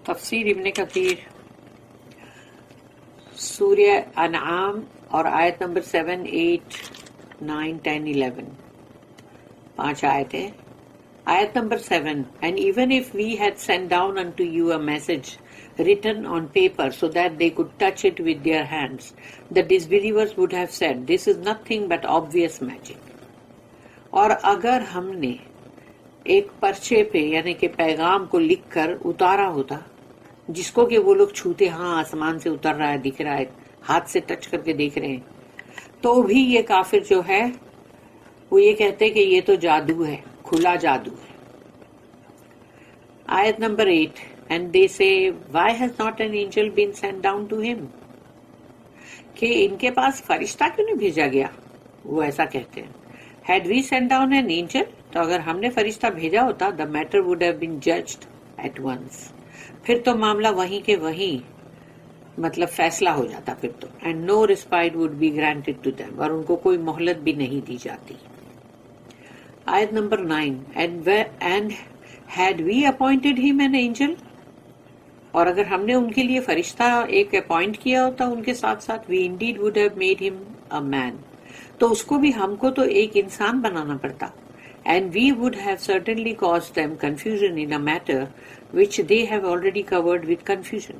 تفسیر ابن کثیر سورہ انعام اور آیت نمبر 7, 8, 9, 10, 11 5 آیتیں. آیت number 7 And even if we had sent down unto you a message written on paper so that they could touch it with their hands, the disbelievers would have said, this is nothing but obvious magic. اور اگر ہم نے ایک پرچے پہ یعنی کہ پیغام کو لکھ کر اتارا ہوتا جس کو کہ وہ لوگ چھوتے، ہاں آسمان سے اتر رہا ہے، دکھ رہا ہے، ہاتھ سے ٹچ کر کے دیکھ رہے ہیں، تو بھی یہ کافر جو ہے وہ یہ کہتے کہ یہ تو جادو ہے، کھلا جادو ہے. آیت number 8 And they say, why has not an angel been sent down to him? کہ ان کے پاس فرشتہ کیوں نہیں بھیجا گیا؟ وہ ایسا کہتے ہیں. Had we sent down an angel? تو اگر ہم نے فرشتہ بھیجا ہوتا the matter would have been judged at once. پھر تو معاملہ وہیں کے وہیں مطلب فیصلہ ہو جاتا پھر تو. And no respite would be granted to them. اور ان کو کوئی مہلت بھی نہیں دی جاتی. آیت number 9 And had we appointed him an angel? اور اگر ہم نے ان کے لیے فرشتہ ایک اپوائنٹ کیا ہوتا ان کے ساتھ ساتھ we indeed would have made him a man. تو اس کو بھی ہم کو تو ایک انسان بنانا پڑتا. And we would have certainly caused them confusion in a matter which they have already covered with confusion.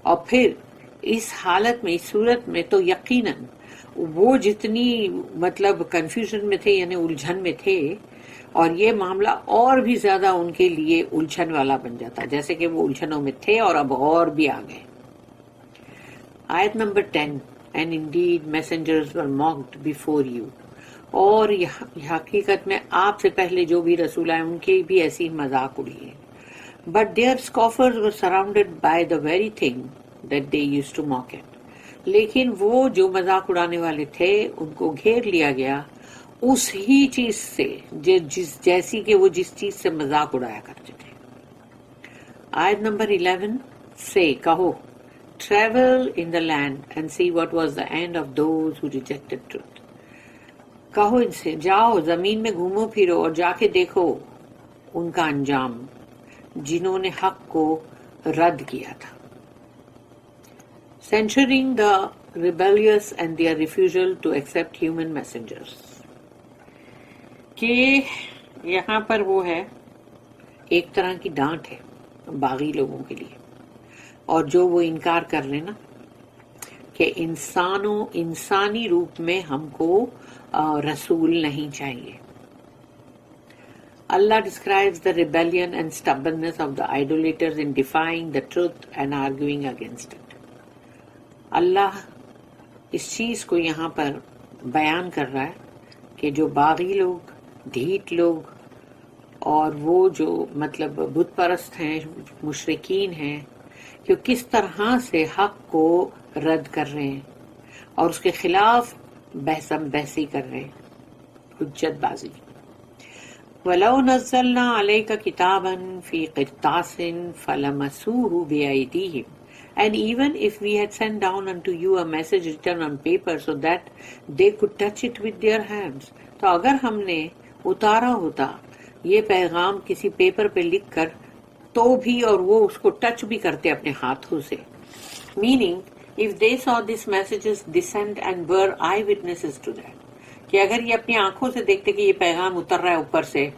اور پھر اس حالت میں، اس صورت میں تو یقیناً وہ جتنی مطلب کنفیوژن میں تھے یعنی الجھن میں تھے، اور یہ معاملہ اور بھی زیادہ ان کے لیے الجھن والا بن جاتا جیسے کہ وہ الجھنوں میں تھے اور اب اور بھی آ گئے. آیت number 10 And indeed messengers were mocked before you. اور حقیقت میں آپ سے پہلے جو بھی رسول آئے ان کے بھی ایسی مذاق اڑی ہے. But their scoffers were surrounded by the very thing that they used to mock at. لیکن وہ جو مذاق اڑانے والے تھے ان کو گھیر لیا گیا اس ہی چیز سے جیسی کہ وہ جس چیز سے مذاق اڑایا کرتے تھے. آیت نمبر 11 سے کہو Travel in the land and see what was the end of those who rejected truth. کہو ان سے جاؤ زمین میں گھومو پھرو اور جا کے دیکھو ان کا انجام جنہوں نے حق کو رد کیا تھا. Censuring the rebellious and their refusal to accept human messengers. کہ یہاں پر وہ ہے ایک طرح کی ڈانٹ ہے باغی لوگوں کے لیے، اور جو وہ انکار کر رہے نا کہ انسانی روپ میں ہم کو رسول نہیں چاہیے. Allah describes the rebellion and stubbornness of the idolaters in defying the truth and arguing against it. اللہ اس چیز کو یہاں پر بیان کر رہا ہے کہ جو باغی لوگ، ڈھیٹ لوگ اور وہ جو مطلب بت پرست ہیں، مشرکین ہیں، کہ کس طرح سے حق کو رد کر رہے ہیں اور اس کے خلاف بحثم بحثی کر رہے ہیں، حجت بازی. وَلَوْ نَزَّلْنَا عَلَيْكَ كِتَابًا فِي قِرْطَاسٍ فَلَمَسُوهُ بِأَيْدِيهِمْ And even if we had sent down unto you a message written on paper so that they could touch it with their hands. تو اگر ہم نے اتارا ہوتا یہ پیغام کسی پیپر پہ لکھ کر تو بھی اور وہ اس کو ٹچ بھی کرتے اپنے ہاتھوں سے. Meaning if they saw these messages descend and were eyewitnesses to that. کہ اگر یہ اپنی آنکھوں سے دیکھتے کہ یہ پیغام اتر رہا ہے اوپر سے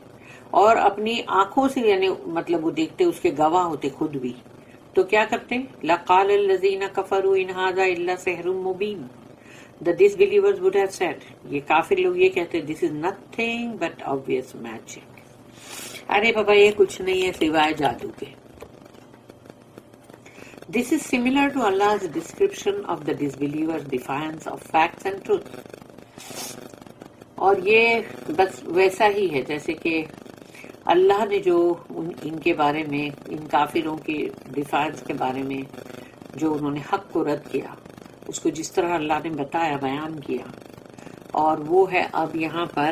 اور اپنی آنکھوں سے یعنی مطلب وہ دیکھتے اس کے گواہ ہوتے خود بھی، تو کیا کرتے؟ لَقَالَ الَّذِينَ كَفَرُوا إِنْ هَذَا إِلَّا سِحْرٌ مُبِينٌ. The disbelievers would have said, یہ کافر لوگ یہ کہتے this is nothing but obvious magic. ارے بابا یہ کچھ نہیں ہے سوائے جادو کے. This is similar to Allah's description of the disbelievers' defiance of facts and truth. اور یہ بس ویسا ہی ہے جیسے کہ اللہ نے جو ان کے بارے میں، ان کافروں کے ڈیفینس کے بارے میں جو انہوں نے حق کو رد کیا اس کو جس طرح اللہ نے بتایا، بیان کیا. اور وہ ہے اب یہاں پر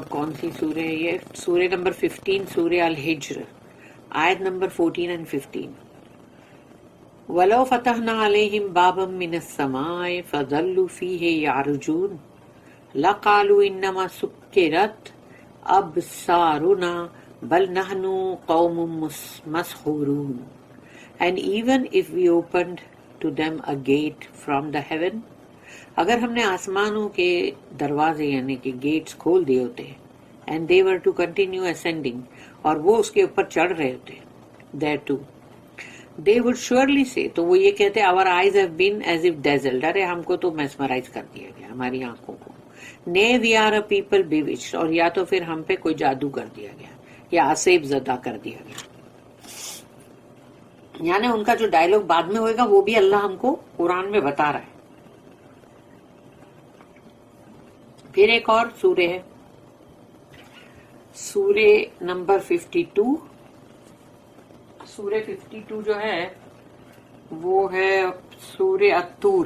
کون سی سورہ؟ یہ سورہ نمبر 15 سورہ الحجر آیت نمبر 14 and 15. وَلَوْ فَتَحْنَا عَلَيْهِمْ بَابًا مِّنَ السَّمَاءِ فَظَلُّوا فِيهِ يَعْرُجُونَ لَقَالُوا إِنَّمَا سُكِّرَتْ أَبْصَارُنَا بل نحن قوم مسحورون. And even if we opened to them a gate from the heaven, اگر ہم نے آسمانوں کے دروازے یعنی کہ گیٹس کھول دیے ہوتے and they were to continue ascending اور وہ اس کے اوپر چڑھ رہے ہوتے there too, they would surely say, تو وہ یہ کہتے our eyes have been as if dazzled, ارے ہم کو تو میسمرائز کر دیا گیا ہماری آنکھوں کو. Nay, we are a people bewitched, اور یا تو پھر ہم پہ کوئی جادو کر دیا گیا یا آسیب زدہ کر دیا گیا. یعنی ان کا جو ڈائلوگ بعد میں ہوئے گا وہ بھی اللہ ہم کو قرآن میں بتا رہا ہے. پھر ایک اور سورہ ہے، سورہ نمبر 52. سورہ 52 جو ہے وہ ہے سورہ الطور.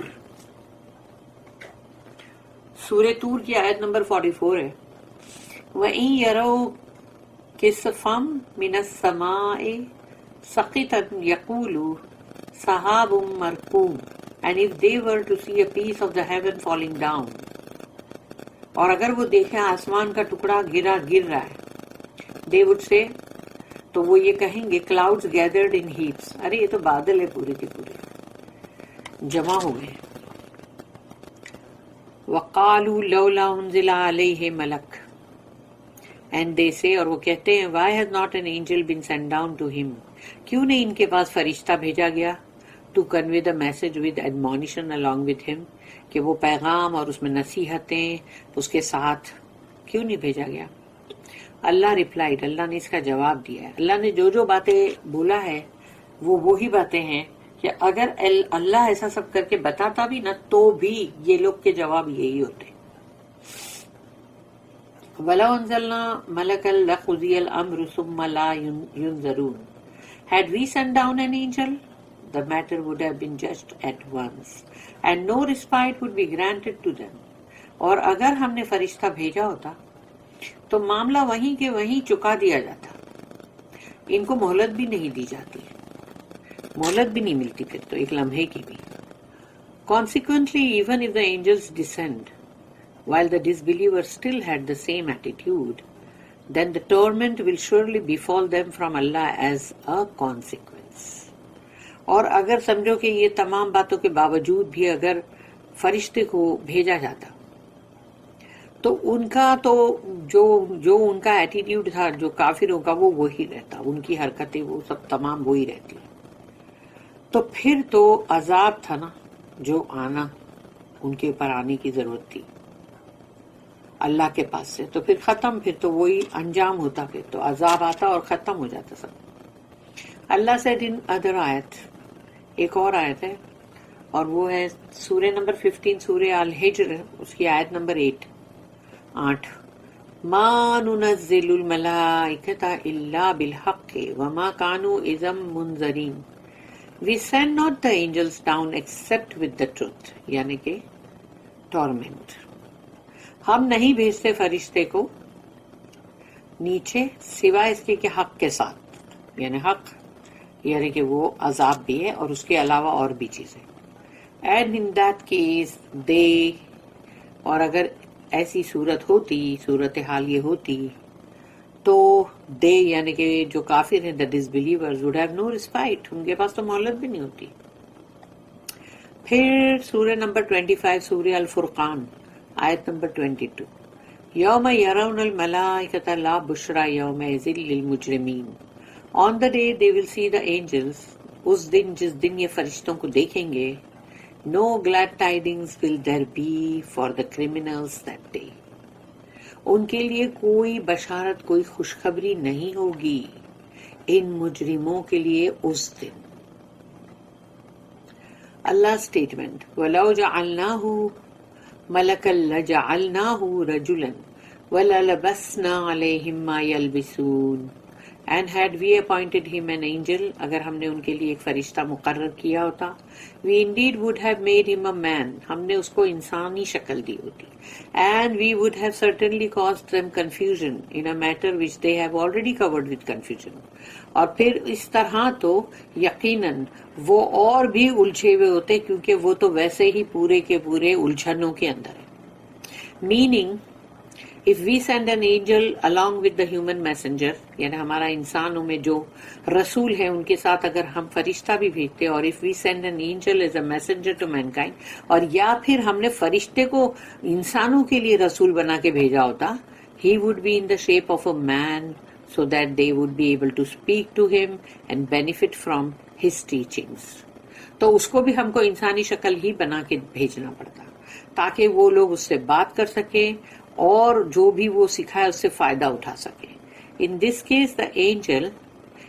سورہ طور کی آیت نمبر 44 ہے. وَإِن يَرَوْا كِسْفًا مِنَ السَّمَاءِ سَقِطًا يَقُولُوا سَحَابٌ مَرْكُومٌ. And if they were to see a piece of the heaven falling down, اور اگر وہ دیکھیں آسمان کا ٹکڑا گر رہا ہے they would say, تو وہ یہ کہیں گے clouds gathered in heaps, ارے یہ تو بادل ہے پورے کے پورے جمع ہو گئے. وَقَالُوا لَوْلَا أُنزِلَ عَلَيْهِ مَلَكٌ. And they say, اور وہ کہتے ہیں why has not an angel been sent down to him, کیوں نہیں ان کے پاس فرشتہ بھیجا گیا to convey the message with admonition along with him, کہ وہ پیغام اور اس میں نصیحتیں اس کے ساتھ کیوں نہیں بھیجا گیا. اللہ ریپلائڈ، اللہ نے اس کا جواب دیا ہے. اللہ نے جو جو باتیں بولا ہے وہ وہی باتیں ہیں کہ اگر اللہ ایسا سب کر کے بتاتا بھی نا تو بھی یہ لوگ کے جواب یہی ہوتے. وَلَوْ أَنزَلْنَا مَلَكًا لَقُضِيَ الْأَمْرُ ثُمَّ لَا يُنظَرُونَ. Had we sent down an angel, the matter would have been judged at once, and no respite would be granted to them. اور اگر ہم نے فرشتہ بھیجا ہوتا تو معاملہ وہیں کے وہیں چکا دیا جاتا، ان کو مہلت بھی نہیں دی جاتی، مہلت بھی نہیں ملتی پھر تو ایک لمحے کی بھی. Consequently, even if the angels descend, while the disbelievers still had the same attitude, then the torment will surely befall them from Allah as a consequence. اور اگر سمجھو کہ یہ تمام باتوں کے باوجود بھی اگر فرشتے کو بھیجا جاتا تو ان کا تو جو ان کا ایٹیٹیوڈ تھا جو کافروں کا وہ وہی رہتا، ان کی حرکتیں وہ سب تمام وہی رہتی. تو پھر تو عذاب تھا نا جو آنا، ان کے اوپر آنے کی ضرورت تھی اللہ کے پاس سے، تو پھر ختم، پھر تو وہی انجام ہوتا، پھر تو عذاب آتا اور ختم ہو جاتا سب. اللہ said in other آیت، ایک اور آیت ہے اور وہ ہے سورہ نمبر 15 سورہ الحجر، اس کی آیت نمبر 8. ما ننزل الملائکۃ الا بالحق وما كانوا اذا منذرین. We send not the angels down except with the truth، یعنی کہ torment. ہم نہیں بھیجتے فرشتے کو نیچے سوائے اس کے کہ حق کے ساتھ، یعنی حق یعنی کہ وہ عذاب بھی ہے اور اس کے علاوہ اور بھی چیزیں. And in that case they، اور اگر ایسی صورت ہوتی، صورتحال یہ ہوتی تو دے یعنی کہ جو کافر ہیں the disbelievers would have no respite، ان کے پاس تو مہلت بھی نہیں ہوتی. پھر سورہ نمبر 25 سورہ الفرقان آیت نمبر 22. یوم یرون الملائکۃ لا بشری یومئذ للمجرمین. On the day they will see the angels، اس دن جس دن یہ فرشتوں کو دیکھیں گے، no glad tidings will there be for the criminals that day. ان کے لیے کوئی بشارت، کوئی خوشخبری نہیں ہوگی ان مجرموں کے لیے اس دن. اللہ اسٹیٹمنٹ، وَلَوْ جَعَلْنَاهُ مَلَكًا لَجَعَلْنَاهُ رَجُلًا وَلَلَبَسْنَا عَلَيْهِمْ مَا يَلْبِسُونَ. And had we appointed him an angel، اگر ہم نے ان کے لیے ایک فرشتہ مقرر کیا ہوتا، we indeed would have made him a man، ہم نے اس کو انسانی شکل دی ہوتی. And we would have certainly caused them confusion in a matter which they have already covered with confusion. اور پھر اس طرح تو یقیناً وہ اور بھی الجھے ہوئے ہوتے کیونکہ وہ تو ویسے ہی پورے کے پورے الجھنوں کے اندر ہے. Meaning if we send an angel along with the human messenger, یعنی ہمارا انسانوں میں جو رسول ہے ان کے ساتھ اگر ہم فرشتہ بھی بھیجتے اور if we send an angel as a messenger to mankind, اور یا پھر ہم نے فرشتے کو انسانوں کے لیے رسول بنا کے بھیجا ہوتا, he would be in the shape of a man so that they would be able to speak to him and benefit from his teachings. تو اس کو بھی ہم کو انسانی شکل ہی بنا کے بھیجنا پڑتا تاکہ وہ لوگ اس سے بات کر سکیں اور جو بھی وہ سکھائے اس سے فائدہ اٹھا سکے. In this case, the angel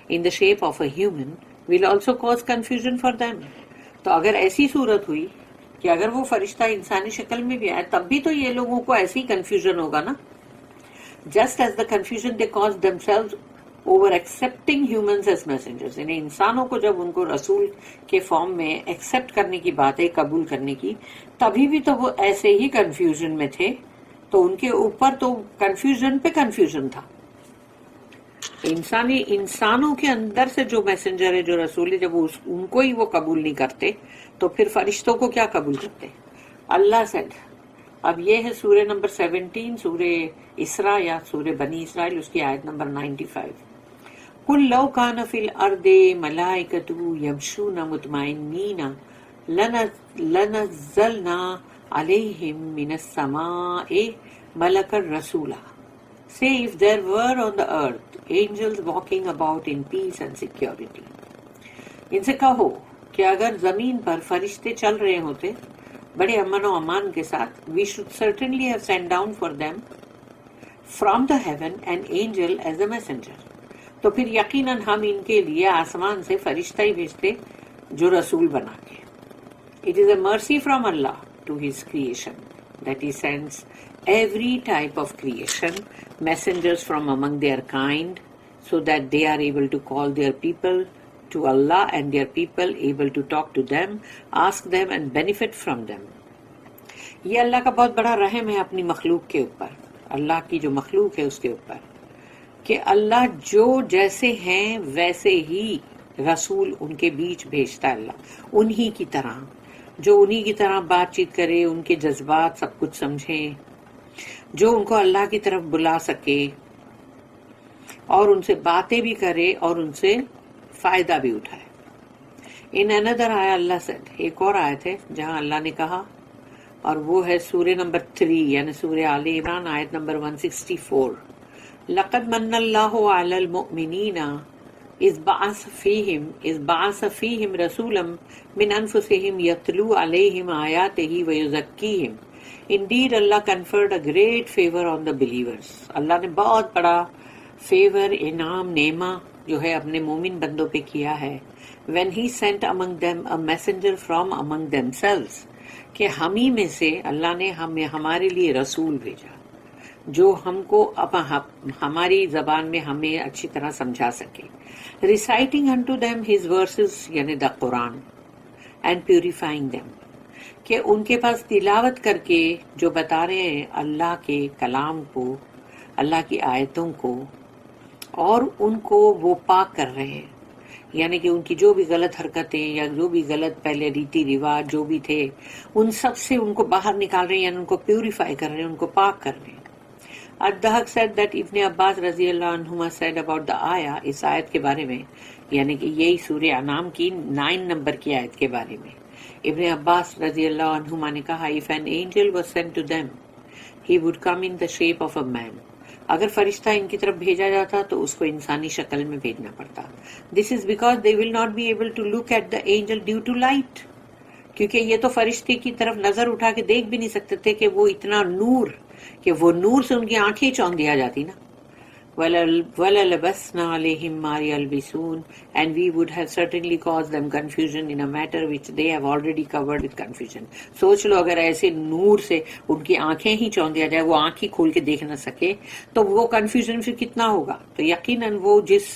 in the shape of a human will also cause confusion for them. تو اگر ایسی صورت ہوئی کہ اگر وہ فرشتہ انسانی شکل میں بھی آئے تب بھی تو یہ لوگوں کو ایسی کنفیوژن ہوگا نا. Just as the confusion they caused themselves over accepting humans as messengers. یعنی انسانوں کو جب ان کو رسول کے فارم میں ایکسپٹ کرنے کی بات ہے, قبول کرنے کی, تبھی بھی تو وہ ایسے ہی کنفیوژن میں تھے. تو ان کے اوپر تو کنفیوژن پہ کنفیوژن تھا. انسانوں کے اندر سے جو میسنجر ہے, جو رسول ہے, جب ان کو ہی وہ قبول نہیں کرتے تو پھر فرشتوں کو کیا قبول کرتے. اللہ سیڈ, اب یہ ہے سورہ نمبر 17, سورہ اسراء یا سورہ بنی اسرائیل, اس کی آیت نمبر 95. قُلْ لَوْ كَانَ فِي الْأَرْضِ مَلَائِكَةٌ يَمْشُونَ مُطْمَئِنِّينَ لَنَزَّلْنَا عَلَيْهِمْ مِنَ السَّمَاءِ مَلَكًا رَسُولًا. Say if there were on the earth angels walking about in peace and security. ان سے کہو کہ اگر زمین پر فرشتے چل رہے ہوتے بڑے امن و امان کے ساتھ, we should certainly have sent down for them from the heaven an angel as a messenger. تو پھر یقیناً ہم ان کے لیے آسمان سے فرشتہ ہی بھیجتے جو رسول بنا کے. It is a mercy from Allah to his creation that he sends every type of creation messengers from among their kind so that they are able to call their people to Allah and their people able to talk to them, ask them and benefit from them. یہ اللہ کا بہت بڑا رحم ہے اپنی مخلوق کے اوپر, اللہ کی جو مخلوق ہے اس کے اوپر, کہ اللہ جو جیسے ہیں ویسے ہی رسول ان کے بیچ بھیجتا ہے. اللہ انہی کی طرح, جو انہی کی طرح بات چیت کرے, ان کے جذبات سب کچھ سمجھیں, جو ان کو اللہ کی طرف بلا سکے اور ان سے باتیں بھی کرے اور ان سے فائدہ بھی اٹھائے. ان another آیا اللہ said, ایک اور آیت ہے جہاں اللہ نے کہا, اور وہ ہے سورہ نمبر 3 یعنی سورہ آل عمران آیت نمبر 164. لقد من اللہ علی المؤمنین اذ بعث فیہم رسولا من انفسہم یتلو علیہم آیاتہ ویزکیہم. Indeed, Allah conferred a great favor on the believers. اللہ نے بہت بڑا فیور, انعام, نعمہ جو ہے اپنے مومن بندوں پہ کیا ہے. When he sent among them a messenger from among themselves, کہ ہم ہی میں سے اللہ نے ہمارے لیے رسول بھیجا جو ہم کو ہماری زبان میں ہمیں اچھی طرح سمجھا سکے. Reciting unto them his verses یعنی the Quran and purifying them, کہ ان کے پاس تلاوت کر کے جو بتا رہے ہیں اللہ کے کلام کو, اللہ کی آیتوں کو, اور ان کو وہ پاک کر رہے ہیں. یعنی کہ ان کی جو بھی غلط حرکتیں یا جو بھی غلط پہلے ریتی رواج جو بھی تھے ان سب سے ان کو باہر نکال رہے ہیں, یعنی ان کو پیوریفائی کر رہے ہیں, ان کو پاک کر رہے ہیں. الدہق said that ابن عباس رضی اللہ عنہما said about the آیا, اس آیت کے بارے میں, یعنی کہ یہی سورہ انعام کی 9 نمبر کی آیت کے بارے میں, ابن عباس رضی اللہ عنہما نے کہا, if an angel was sent to them he would come in the shape of a man. اگر فرشتہ ان کی طرف بھیجا جاتا تو اس کو انسانی شکل میں بھیجنا پڑتا. This is because they will not be able to look at the angel due to light. کیونکہ یہ تو فرشتے کی طرف نظر اٹھا کے دیکھ بھی نہیں سکتے تھے کہ وہ اتنا نور, کہ وہ نور سے ان کی آنکھیں چوند دیا جاتی نا. وَلَلَبَسْنَا عَلَيْهِمْ مَا يَلْبِسُونَ, and we would have certainly caused them confusion in a matter which they have already covered with confusion. سوچ لو اگر ایسے نور سے ان کی آنکھیں ہی چوند دیا جائے, وہ آنکھ ہی کھول کے دیکھ نہ سکے, تو وہ کنفیوژن پھر کتنا ہوگا. تو یقیناً وہ جس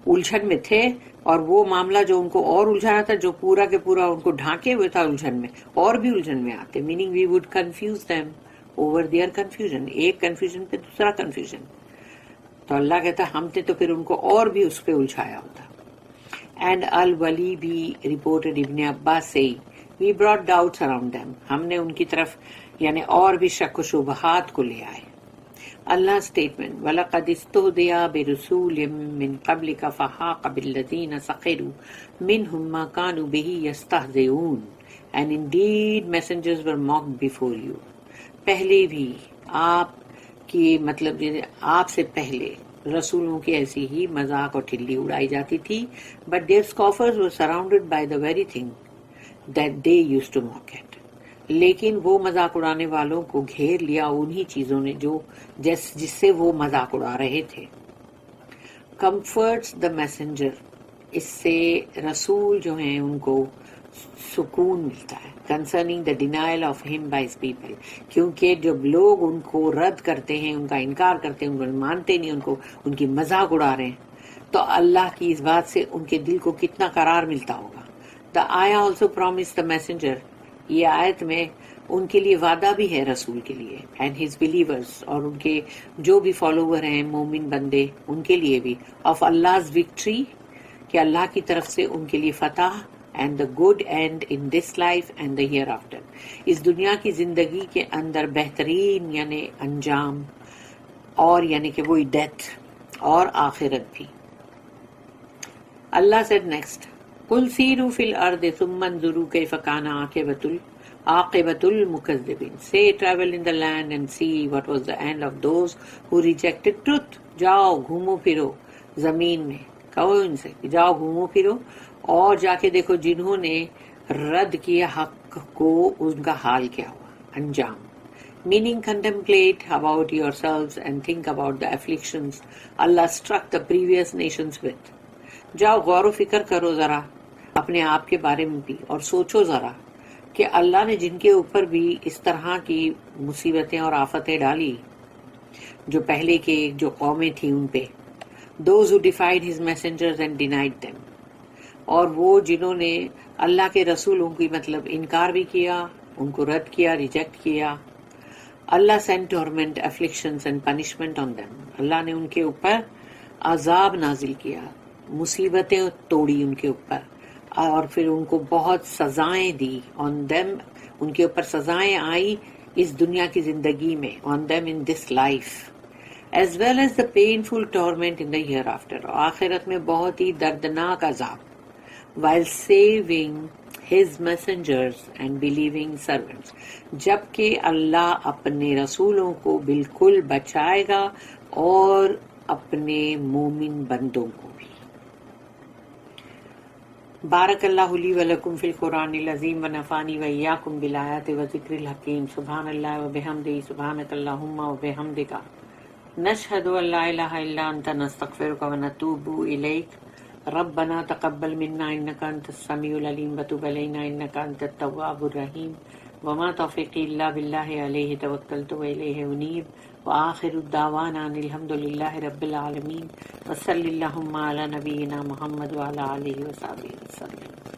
الجھن میں تھے اور وہ معاملہ جو ان کو اور الجھا رہا تھا, جو پورا کے پورا ان کو ڈھانکے ہوئے تھا الجھن میں, اور بھی الجھن میں آتے. Meaning we would confuse them over their confusion, ایک کنفیوژن پہ دوسرا کنفیوژن. تو اللہ کہتا ہم نے تو پھر ان کو اور بھی اس پہ الجھایا ہوتا. اینڈ الولی بھی رپورٹڈ ابن عباس سے, we brought doubts around them, ہم نے ان کی طرف یعنی اور بھی شک و شبہات کو لے آئے. اللہ statement وَلَقَدِ اسْتُهْزِئَ بِرُسُولٍ مِّن قَبْلِكَ فَحَاقَ بِالَّذِينَ سَخِرُوا مِنْهُم مَّا كَانُوا بِهِ يَسْتَهْزِئُونَ And indeed messengers were mocked before you. پہلے بھی آپ کی مطلب آپ سے پہلے رسولوں کی ایسی ہی مذاق اور ٹھلی اڑائی جاتی تھی. But their scoffers were surrounded by the very thing that they used to mock at. لیکن وہ مذاق اڑانے والوں کو گھیر لیا انہی چیزوں نے جس سے وہ مذاق اڑا رہے تھے. کمفرٹس دا میسنجر، اس سے رسول جو ہیں ان کو سکون ملتا ہے. کنسرننگ دا ڈینائل آف ہم بائی ہز پیپل، کیونکہ جب لوگ ان کو رد کرتے ہیں، ان کا انکار کرتے ہیں، ان کو مانتے نہیں، ان کی مذاق اڑا رہے ہیں، تو اللہ کی اس بات سے ان کے دل کو کتنا قرار ملتا ہوگا. دا آیا آلسو پرومس دا میسنجر، یہ آیت میں ان کے لیے وعدہ بھی ہے رسول کے لیے، اینڈ ہز بلیورز، اور ان کے جو بھی فالوور ہیں مومن بندے ان کے لیے بھی، آف اللہز وکٹری، کہ اللہ کی طرف سے ان کے لیے فتح، and the good and in this life and the hereafter, اس دنیا کی زندگی کے اندر بہترین یعنی انجام، اور یعنی کہ وہی ڈیتھ، اور آخرت بھی. اللہ said next قُلْ سِيرُوا فِي الْأَرْضِ ثُمَّ انظُرُوا كَيْفَ كَانَ عَاقِبَةُ الْمُكَذِّبِينَ. Say, travel in the land and see what was the end of those who rejected truth. جاؤ گھومو پھرو زمین میں، کہو ان سے کہ جاؤ گھومو پھرو اور جا کے دیکھو جنہوں نے رد کیا حق کو ان کا حال کیا ہوا، انجام. Meaning contemplate about yourselves and think about the afflictions Allah struck the previous nations with. جاؤ غور و فکر کرو ذرا اپنے آپ کے بارے میں بھی، اور سوچو ذرا کہ اللہ نے جن کے اوپر بھی اس طرح کی مصیبتیں اور آفتیں ڈالی، جو پہلے کے جو قومیں تھیں ان پہ. Those who defied his messengers and denied them. اور وہ جنہوں نے اللہ کے رسولوں کی مطلب انکار بھی کیا، ان کو رد کیا، ریجیکٹ کیا. اللہ sent torment, afflictions and punishment on them. اللہ نے ان کے اوپر عذاب نازل کیا، مصیبتیں توڑی ان کے اوپر، اور پھر ان کو بہت سزائیں دی. on them، ان کے اوپر سزائیں آئی اس دنیا کی زندگی میں، on them in this life، as well as the painful torment in the hereafter، آخرت میں بہت ہی دردناک عذاب. while saving his messengers and believing servants، جبکہ اللہ اپنے رسولوں کو بالکل بچائے گا اور اپنے مومن بندوں کو بھی. بارک اللہ لی ولکم فی القرآن العظیم ونفعنی وإیاکم بالآیات وذکر الحکیم. سبحان اللہ وبحمدہ، سبحانک اللہم وبحمدک، نشہد ان لا الہ الا انت، نستغفرک ونتوب الیک. ربنا تقبل منا انک انت السمیع العلیم وتب علینا انک انت التواب الرحیم. وما توفیقی الا باللہ علیہ توکلت والیہ انیب. وآخر الدعوانا ان الحمد للہ رب العالمین. وصلی اللہم علی نبینا محمد وعلی آلہ وصحبہ وسلم.